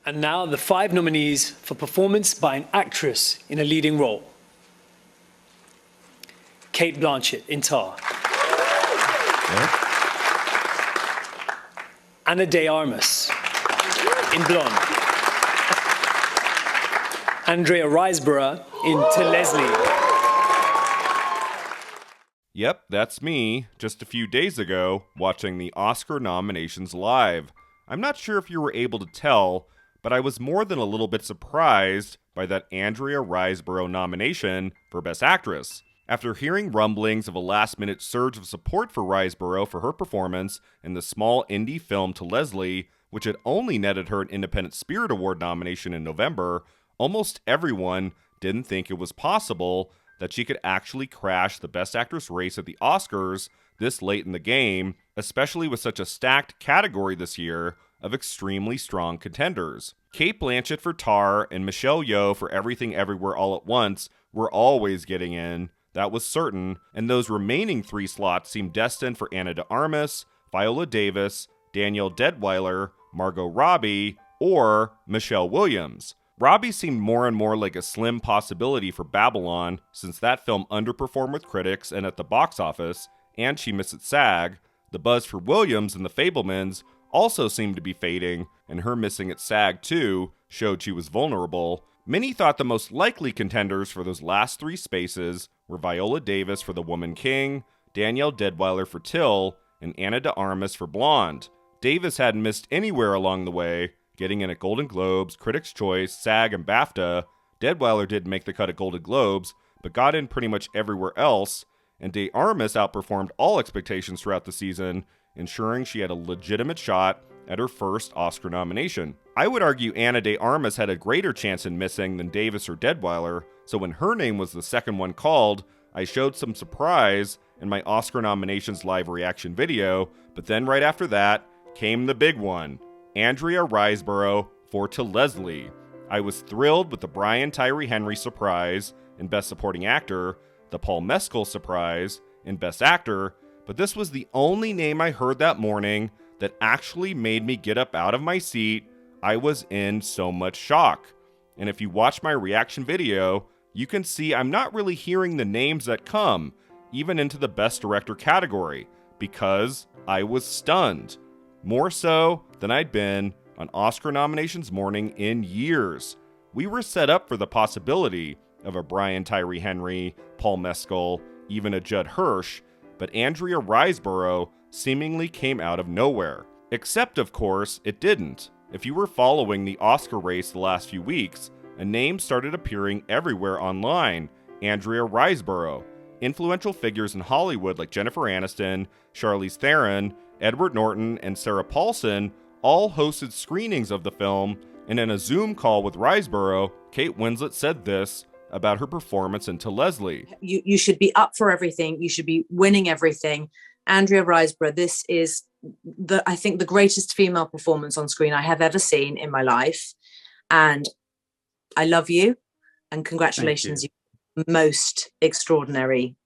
And now the 5 nominees for performance by an actress in a leading role. Cate Blanchett in Tar. Yeah. Ana de Armas in Blonde. Andrea Riseborough in To Leslie. Yep, that's me, just a few days ago, watching the Oscar nominations live. I'm not sure if you were able to tell, but I was more than a little bit surprised by that Andrea Riseborough nomination for Best Actress. After hearing rumblings of a last-minute surge of support for Riseborough for her performance in the small indie film To Leslie, which had only netted her an Independent Spirit Award nomination in November, almost everyone didn't think it was possible that she could actually crash the Best Actress race at the Oscars this late in the game, especially with such a stacked category this year of extremely strong contenders. Cate Blanchett for Tar and Michelle Yeoh for Everything Everywhere All at Once were always getting in, that was certain, and those remaining 3 slots seemed destined for Ana de Armas, Viola Davis, Danielle Deadwyler, Margot Robbie, or Michelle Williams. Robbie seemed more and more like a slim possibility for Babylon, since that film underperformed with critics and at the box office, and she missed at SAG. The buzz for Williams and The Fabelmans also seemed to be fading, and her missing at SAG too showed she was vulnerable. Many thought the most likely contenders for those last 3 spaces were Viola Davis for The Woman King, Danielle Deadwyler for Till, and Ana de Armas for Blonde. Davis hadn't missed anywhere along the way, getting in at Golden Globes, Critics' Choice, SAG, and BAFTA. Deadwyler didn't make the cut at Golden Globes, but got in pretty much everywhere else, and de Armas outperformed all expectations throughout the season, ensuring she had a legitimate shot at her first Oscar nomination. I would argue Ana de Armas had a greater chance in missing than Davis or Deadwyler, so when her name was the second one called, I showed some surprise in my Oscar nominations live reaction video, but then right after that came the big one. Andrea Riseborough for To Leslie. I was thrilled with the Brian Tyree Henry surprise in Best Supporting Actor, the Paul Mescal surprise in Best Actor, but this was the only name I heard that morning that actually made me get up out of my seat. I was in so much shock. And if you watch my reaction video, you can see I'm not really hearing the names that come, even into the Best Director category, because I was stunned. More so than I'd been on Oscar nominations morning in years. We were set up for the possibility of a Brian Tyree Henry, Paul Mescal, even a Judd Hirsch, but Andrea Riseborough seemingly came out of nowhere. Except, of course, it didn't. If you were following the Oscar race the last few weeks, a name started appearing everywhere online: Andrea Riseborough. Influential figures in Hollywood like Jennifer Aniston, Charlize Theron, Edward Norton, and Sarah Paulson all hosted screenings of the film, and in a Zoom call with Riseborough, Kate Winslet said this about her performance in To Leslie. You should be up for everything. You should be winning everything. Andrea Riseborough, this is, I think, the greatest female performance on screen I have ever seen in my life. And I love you, and congratulations. You. Most extraordinary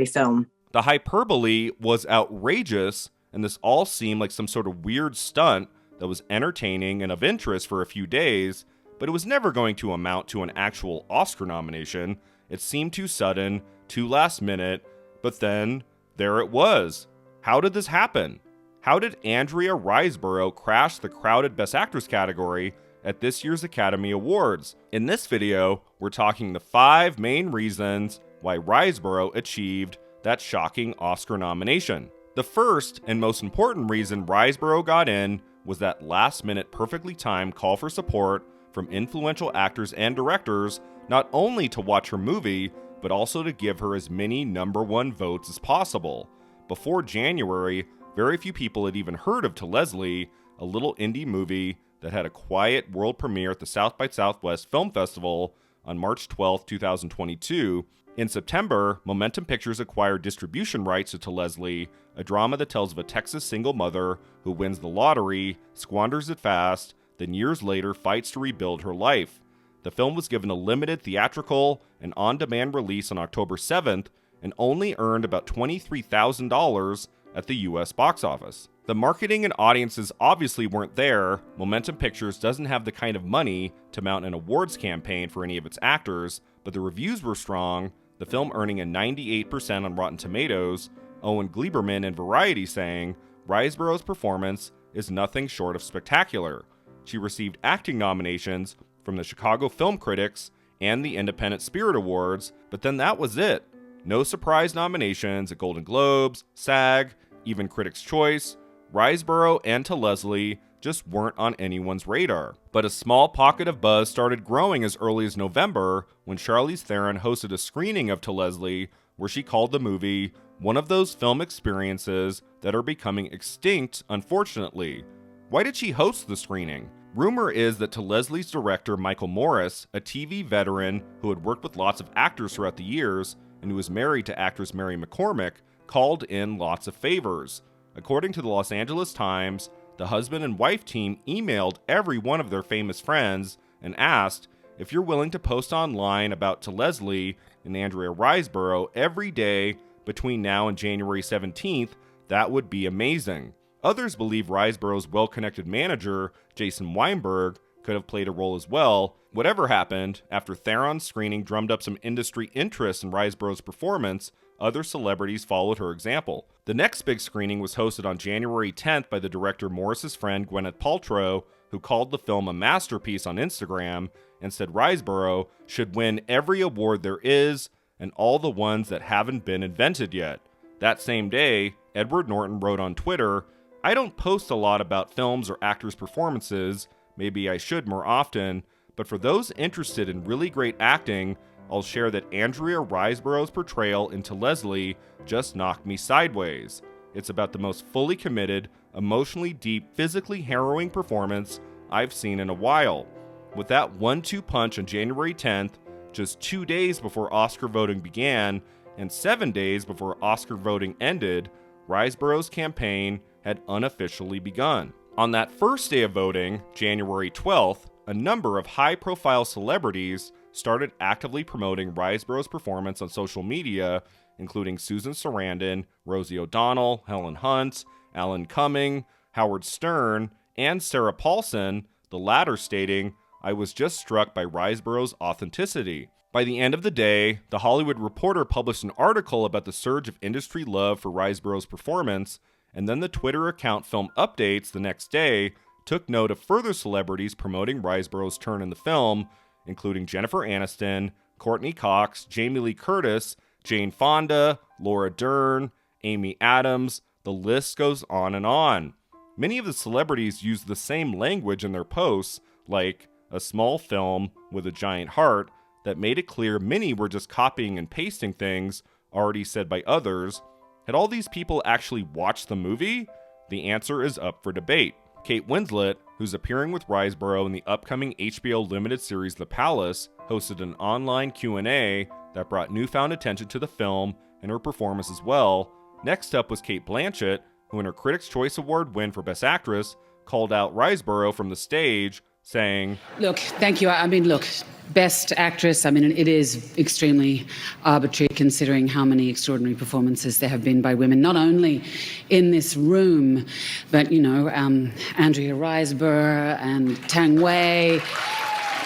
film. The hyperbole was outrageous, and this all seemed like some sort of weird stunt that was entertaining and of interest for a few days, but it was never going to amount to an actual Oscar nomination. It seemed too sudden, too last minute, but then there it was. How did this happen? How did Andrea Riseborough crash the crowded Best Actress category at this year's Academy Awards? In this video, we're talking the 5 main reasons why Riseborough achieved that shocking Oscar nomination. The first and most important reason Riseborough got in was that last-minute perfectly timed call for support from influential actors and directors, not only to watch her movie, but also to give her as many #1 votes as possible. Before January, very few people had even heard of To Leslie, a little indie movie that had a quiet world premiere at the South by Southwest Film Festival on March 12, 2022. In September, Momentum Pictures acquired distribution rights to Leslie, a drama that tells of a Texas single mother who wins the lottery, squanders it fast, then years later fights to rebuild her life. The film was given a limited theatrical and on-demand release on October 7th and only earned about $23,000 at the US box office. The marketing and audiences obviously weren't there. Momentum Pictures doesn't have the kind of money to mount an awards campaign for any of its actors, but the reviews were strong, the film earning a 98% on Rotten Tomatoes, Owen Gleiberman in Variety saying, Riseborough's performance is nothing short of spectacular. She received acting nominations from the Chicago Film Critics and the Independent Spirit Awards, but then that was it. No surprise nominations at Golden Globes, SAG, even Critics' Choice. Riseborough and To Leslie just weren't on anyone's radar. But a small pocket of buzz started growing as early as November when Charlize Theron hosted a screening of To Leslie where she called the movie one of those film experiences that are becoming extinct, unfortunately. Why did she host the screening? Rumor is that To Leslie's director Michael Morris, a TV veteran who had worked with lots of actors throughout the years and who was married to actress Mary McCormick, called in lots of favors. According to the Los Angeles Times, the husband and wife team emailed every one of their famous friends and asked if you're willing to post online about To Leslie and Andrea Riseborough every day between now and January 17th, that would be amazing. Others believe Riseborough's well-connected manager, Jason Weinberg, could have played a role as well. Whatever happened, after Theron's screening drummed up some industry interest in Riseborough's performance, other celebrities followed her example. The next big screening was hosted on January 10th by the director Morris's friend Gwyneth Paltrow, who called the film a masterpiece on Instagram and said Riseborough should win every award there is and all the ones that haven't been invented yet. That same day, Edward Norton wrote on Twitter, I don't post a lot about films or actors' performances, maybe I should more often, but for those interested in really great acting, I'll share that Andrea Riseborough's portrayal in To Leslie just knocked me sideways. It's about the most fully committed, emotionally deep, physically harrowing performance I've seen in a while. With that 1-2 punch on January 10th, just 2 days before Oscar voting began, and 7 days before Oscar voting ended, Riseborough's campaign had unofficially begun. On that first day of voting, January 12th, a number of high-profile celebrities started actively promoting Riseborough's performance on social media, including Susan Sarandon, Rosie O'Donnell, Helen Hunt, Alan Cumming, Howard Stern, and Sarah Paulson, the latter stating, I was just struck by Riseborough's authenticity. By the end of the day, The Hollywood Reporter published an article about the surge of industry love for Riseborough's performance, and then the Twitter account Film Updates the next day took note of further celebrities promoting Riseborough's turn in the film, including Jennifer Aniston, Courtney Cox, Jamie Lee Curtis, Jane Fonda, Laura Dern, Amy Adams, the list goes on and on. Many of the celebrities used the same language in their posts, like a small film with a giant heart, that made it clear many were just copying and pasting things already said by others. Had all these people actually watched the movie? The answer is up for debate. Kate Winslet, who's appearing with Riseborough in the upcoming HBO limited series The Palace, hosted an online Q&A that brought newfound attention to the film and her performance as well. Next up was Cate Blanchett, who in her Critics' Choice Award win for Best Actress, called out Riseborough from the stage, saying, Look, thank you. I mean, look, Best Actress, I mean, it is extremely arbitrary considering how many extraordinary performances there have been by women, not only in this room, but, Andrea Riseborough and Tang Wei,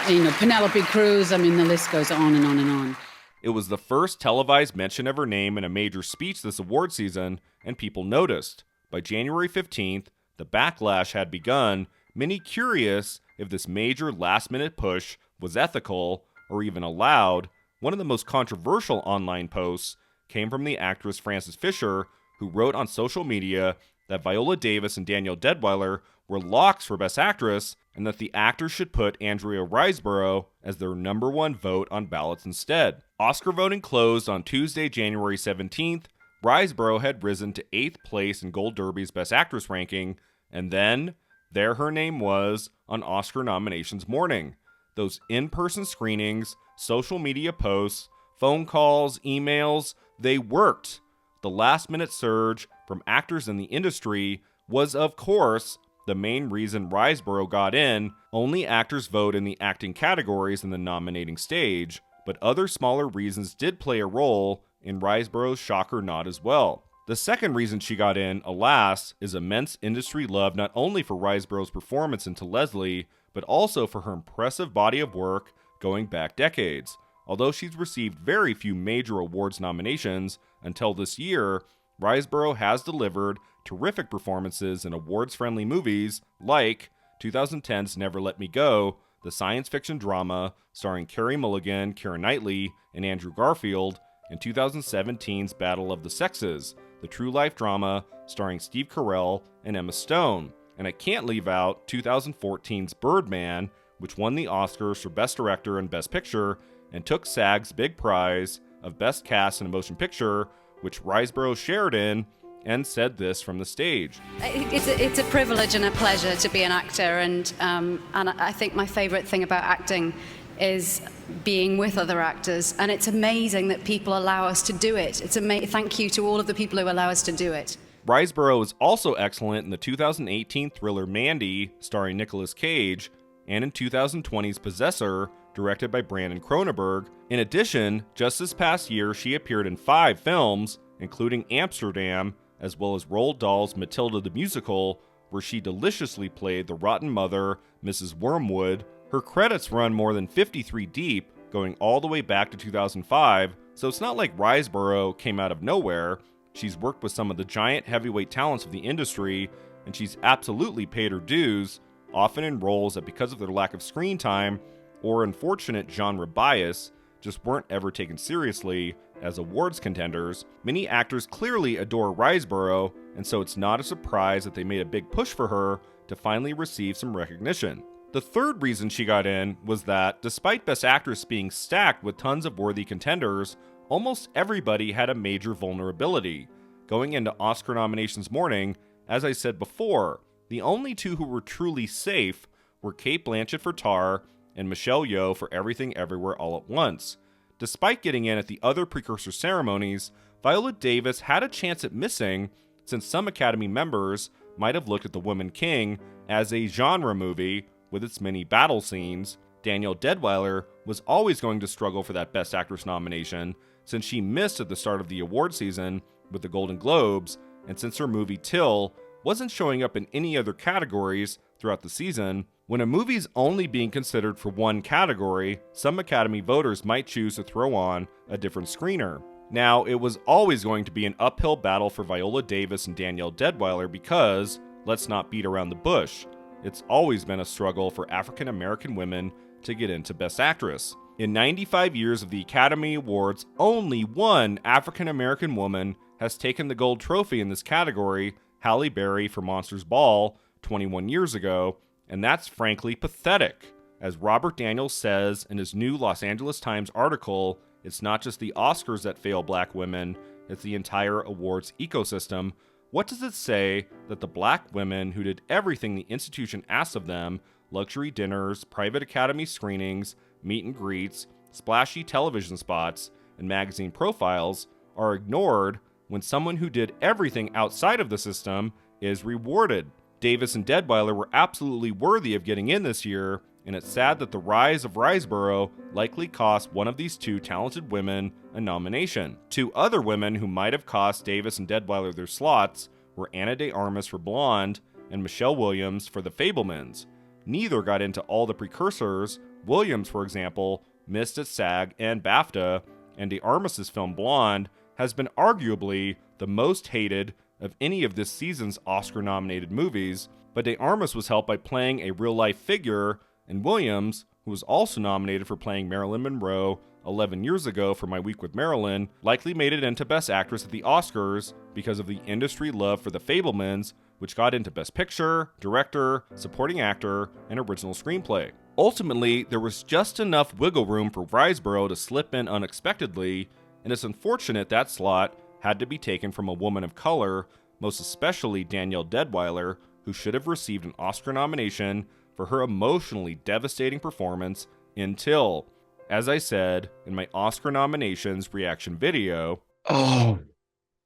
Penelope Cruz. I mean, the list goes on and on and on. It was the first televised mention of her name in a major speech this award season, and people noticed. By January 15th, the backlash had begun, many curious if this major last-minute push was ethical or even allowed. One of the most controversial online posts came from the actress Frances Fisher, who wrote on social media that Viola Davis and Danielle Deadwyler were locks for Best Actress and that the actors should put Andrea Riseborough as their number one vote on ballots instead. Oscar voting closed on Tuesday, January 17th. Riseborough had risen to 8th place in Gold Derby's Best Actress ranking, and then there her name was on Oscar nominations morning. Those in-person screenings, social media posts, phone calls, emails, they worked. The last-minute surge from actors in the industry was, of course, the main reason Riseborough got in. Only actors vote in the acting categories in the nominating stage, but other smaller reasons did play a role in Riseborough's shocker nod as well. The second reason she got in, alas, is immense industry love not only for Riseborough's performance in To Leslie, but also for her impressive body of work going back decades. Although she's received very few major awards nominations until this year, Riseborough has delivered terrific performances in awards-friendly movies like 2010's Never Let Me Go, the science fiction drama starring Carey Mulligan, Keira Knightley, and Andrew Garfield, and 2017's Battle of the Sexes, the true-life drama starring Steve Carell and Emma Stone. And I can't leave out 2014's Birdman, which won the Oscars for Best Director and Best Picture, and took SAG's big prize of Best Cast in a Motion Picture, which Riseborough shared in, and said this from the stage. It's a privilege and a pleasure to be an actor, and I think my favourite thing about acting is being with other actors, and it's amazing that people allow us to do it. Thank you to all of the people who allow us to do it. Riseborough is also excellent in the 2018 thriller Mandy, starring Nicolas Cage, and in 2020's Possessor, directed by Brandon Cronenberg. In addition, just this past year, she appeared in 5 films, including Amsterdam, as well as Roald Dahl's Matilda the Musical, where she deliciously played the rotten mother, Mrs. Wormwood. Her credits run more than 53 deep, going all the way back to 2005, so it's not like Riseborough came out of nowhere. She's worked with some of the giant heavyweight talents of the industry, and she's absolutely paid her dues, often in roles that, because of their lack of screen time or unfortunate genre bias, just weren't ever taken seriously as awards contenders. Many actors clearly adore Riseborough, and so it's not a surprise that they made a big push for her to finally receive some recognition. The third reason she got in was that, despite Best Actress being stacked with tons of worthy contenders, almost everybody had a major vulnerability. Going into Oscar nominations morning, as I said before, the only 2 who were truly safe were Cate Blanchett for Tar and Michelle Yeoh for Everything Everywhere All at Once. Despite getting in at the other precursor ceremonies, Viola Davis had a chance at missing, since some Academy members might have looked at The Woman King as a genre movie with its many battle scenes. Danielle Deadwyler was always going to struggle for that Best Actress nomination, since she missed at the start of the award season with the Golden Globes, and since her movie Till wasn't showing up in any other categories throughout the season. When a movie's only being considered for one category, some Academy voters might choose to throw on a different screener. Now, it was always going to be an uphill battle for Viola Davis and Danielle Deadwyler because, let's not beat around the bush, it's always been a struggle for African American women to get into Best Actress. In 95 years of the Academy Awards, only one African American woman has taken the gold trophy in this category, Halle Berry for Monsters Ball 21 years ago, and that's frankly pathetic. As Robert Daniels says in his new Los Angeles Times article, it's not just the Oscars that fail black women, it's the entire awards ecosystem. What does it say that the black women who did everything the institution asked of them, luxury dinners, private Academy screenings, meet and greets, splashy television spots, and magazine profiles, are ignored when someone who did everything outside of the system is rewarded? Davis and Deadwyler were absolutely worthy of getting in this year, and it's sad that the rise of Riseborough likely cost one of these 2 talented women a nomination. 2 other women who might have cost Davis and Deadwyler their slots were Ana de Armas for Blonde and Michelle Williams for The Fabelmans. Neither got into all the precursors. Williams, for example, missed at SAG and BAFTA, and de Armas' film Blonde has been arguably the most hated of any of this season's Oscar-nominated movies, but de Armas was helped by playing a real-life figure, and Williams, who was also nominated for playing Marilyn Monroe 11 years ago for My Week with Marilyn, likely made it into Best Actress at the Oscars because of the industry love for The Fabelmans, which got into Best Picture, Director, Supporting Actor, and Original Screenplay. Ultimately, there was just enough wiggle room for Riseborough to slip in unexpectedly, and it's unfortunate that slot had to be taken from a woman of color, most especially Danielle Deadwyler, who should have received an Oscar nomination for her emotionally devastating performance in Till. As I said in my Oscar nominations reaction video, Oh,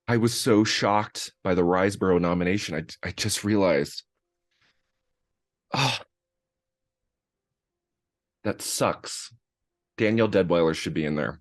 I was so shocked by the Riseborough nomination. I just realized, oh, that sucks. Danielle Deadwyler should be in there.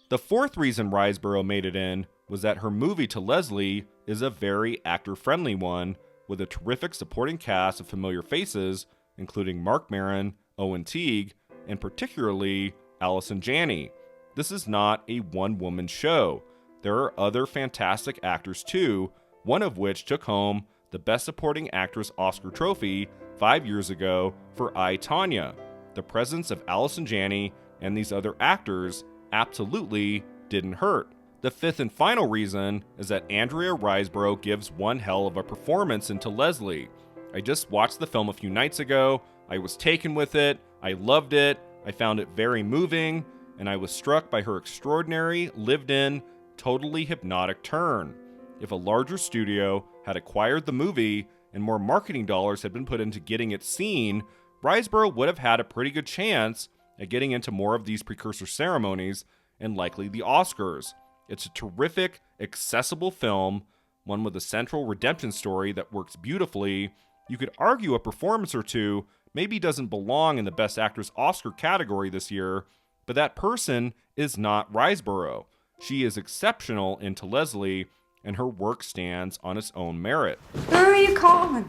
the fourth reason Riseborough made it in was that her movie To Leslie is a very actor-friendly one, with a terrific supporting cast of familiar faces, including Marc Maron, Owen Teague, and particularly Allison Janney. This is not a one-woman show. There are other fantastic actors too, one of which took home the Best Supporting Actress Oscar trophy 5 years ago for I, Tonya. The presence of Allison Janney and these other actors absolutely didn't hurt. The fifth and final reason is that Andrea Riseborough gives one hell of a performance in To Leslie. I just watched the film a few nights ago. I was taken with it. I loved it. I found it very moving, and I was struck by her extraordinary, lived-in, totally hypnotic turn. If a larger studio had acquired the movie and more marketing dollars had been put into getting it seen, Riseborough would have had a pretty good chance at getting into more of these precursor ceremonies and likely the Oscars. It's a terrific, accessible film, one with a central redemption story that works beautifully. You could argue a performance or two maybe doesn't belong in the Best Actress Oscar category this year, but that person is not Riseborough. She is exceptional in To Leslie, and her work stands on its own merit. Who are you calling?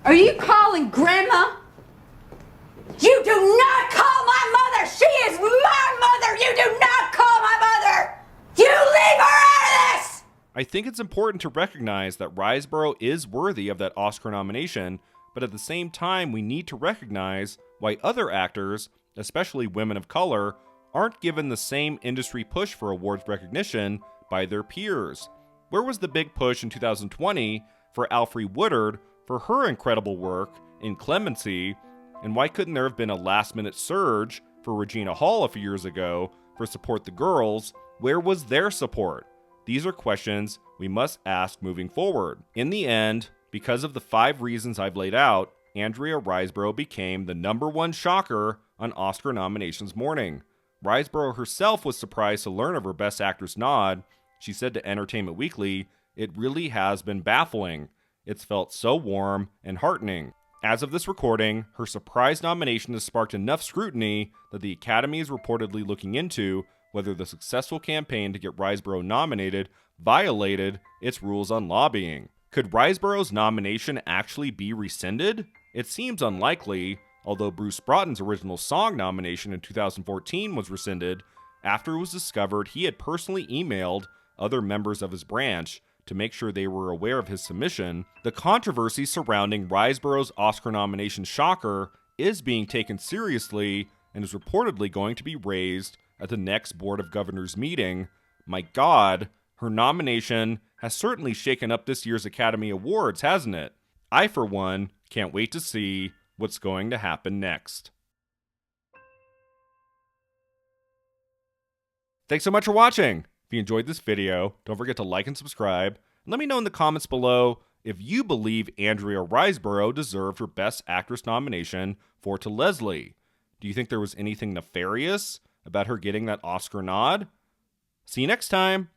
Are you calling Grandma? You do not call my mother! She is my mother! You do not call my mother! You leave her out of this! I think it's important to recognize that Riseborough is worthy of that Oscar nomination, but at the same time, we need to recognize why other actors, especially women of color, aren't given the same industry push for awards recognition by their peers. Where was the big push in 2020 for Alfre Woodard for her incredible work in Clemency, and why couldn't there have been a last-minute surge for Regina Hall a few years ago for Support the Girls? Where was their support? These are questions we must ask moving forward. In the end, because of the 5 reasons I've laid out, Andrea Riseborough became the #1 shocker on Oscar nominations morning. Riseborough herself was surprised to learn of her Best Actress nod. She said to Entertainment Weekly, "It really has been baffling. It's felt so warm and heartening." As of this recording, her surprise nomination has sparked enough scrutiny that the Academy is reportedly looking into whether the successful campaign to get Riseborough nominated violated its rules on lobbying. Could Riseborough's nomination actually be rescinded? It seems unlikely, although Bruce Broughton's original song nomination in 2014 was rescinded after it was discovered he had personally emailed other members of his branch to make sure they were aware of his submission. The controversy surrounding Riseborough's Oscar nomination shocker is being taken seriously and is reportedly going to be raised at the next Board of Governors meeting. My God, her nomination has certainly shaken up this year's Academy Awards, hasn't it? I, for one, can't wait to see what's going to happen next. Thanks so much for watching. If you enjoyed this video, don't forget to like and subscribe. And let me know in the comments below if you believe Andrea Riseborough deserved her Best Actress nomination for To Leslie. Do you think there was anything nefarious about her getting that Oscar nod? See you next time.